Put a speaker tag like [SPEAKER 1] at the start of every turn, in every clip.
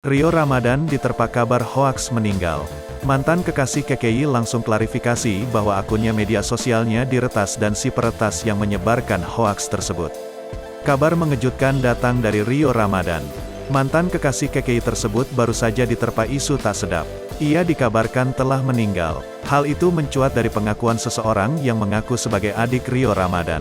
[SPEAKER 1] Rio Ramadan diterpa kabar hoaks meninggal. Mantan kekasih KKI langsung klarifikasi bahwa akunnya media sosialnya diretas dan si peretas yang menyebarkan hoaks tersebut. Kabar mengejutkan datang dari Rio Ramadan. Mantan kekasih KKI tersebut baru saja diterpa isu tak sedap. Ia dikabarkan telah meninggal. Hal itu mencuat dari pengakuan seseorang yang mengaku sebagai adik Rio Ramadan.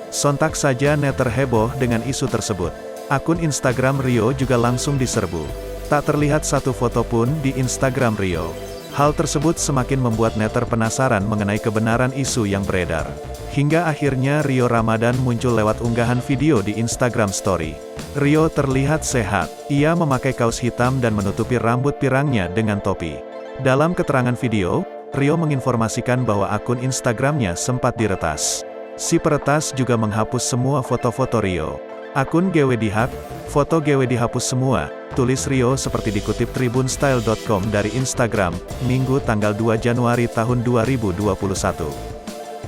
[SPEAKER 1] Sontak saja net terheboh dengan isu tersebut. Akun Instagram Rio juga langsung diserbu. Tak terlihat satu foto pun di Instagram Rio. Hal tersebut semakin membuat netter penasaran mengenai kebenaran isu yang beredar. Hingga akhirnya Rio Ramadan muncul lewat unggahan video di Instagram Story. Rio terlihat sehat. Ia memakai kaos hitam dan menutupi rambut pirangnya dengan topi. Dalam keterangan video, Rio menginformasikan bahwa akun Instagramnya sempat diretas. Si peretas juga menghapus semua foto-foto Rio. Akun GW dihack, foto GW dihapus semua, tulis Rio seperti dikutip tribunstyle.com dari Instagram, Minggu tanggal 2 Januari tahun 2021.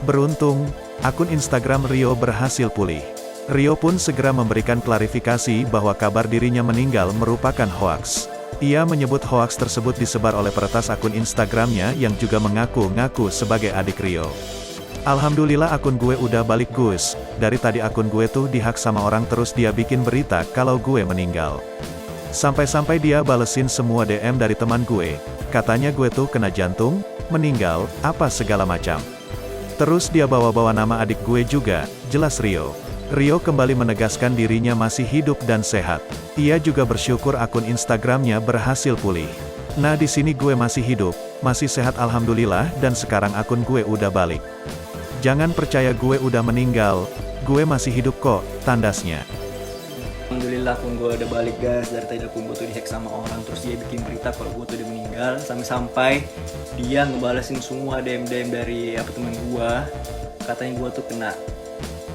[SPEAKER 1] Beruntung, akun Instagram Rio berhasil pulih. Rio pun segera memberikan klarifikasi bahwa kabar dirinya meninggal merupakan hoaks. Ia menyebut hoaks tersebut disebar oleh peretas akun Instagramnya yang juga mengaku-ngaku sebagai adik Rio. Alhamdulillah akun gue udah balik Gus, dari tadi akun gue tuh dihack sama orang terus dia bikin berita kalau gue meninggal. Sampai-sampai dia balesin semua DM dari teman gue, katanya gue tuh kena jantung, meninggal, apa segala macam. Terus dia bawa-bawa nama adik gue juga, jelas Rio. Rio kembali menegaskan dirinya masih hidup dan sehat. Ia juga bersyukur akun Instagramnya berhasil pulih. Nah di sini gue masih hidup, masih sehat alhamdulillah dan sekarang akun gue udah balik. Jangan percaya gue udah meninggal, gue masih hidup kok, tandasnya.
[SPEAKER 2] Alhamdulillah akun gue udah balik guys, dari tadi akun gue tuh dihack sama orang, terus dia bikin berita kalau gue tuh udah meninggal, sampai-sampai dia ngebalesin semua DM-DM dari temen gue, katanya gue tuh kena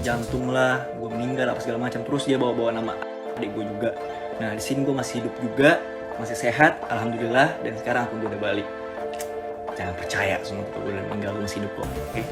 [SPEAKER 2] jantung lah, gue meninggal apa segala macam, terus dia bawa-bawa nama adik gue juga. Nah di sini gue masih hidup juga, masih sehat, alhamdulillah, dan sekarang akun gue udah balik. Jangan percaya semua kalau gue udah meninggal, gue masih hidup kok, oke?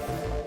[SPEAKER 2] Bye.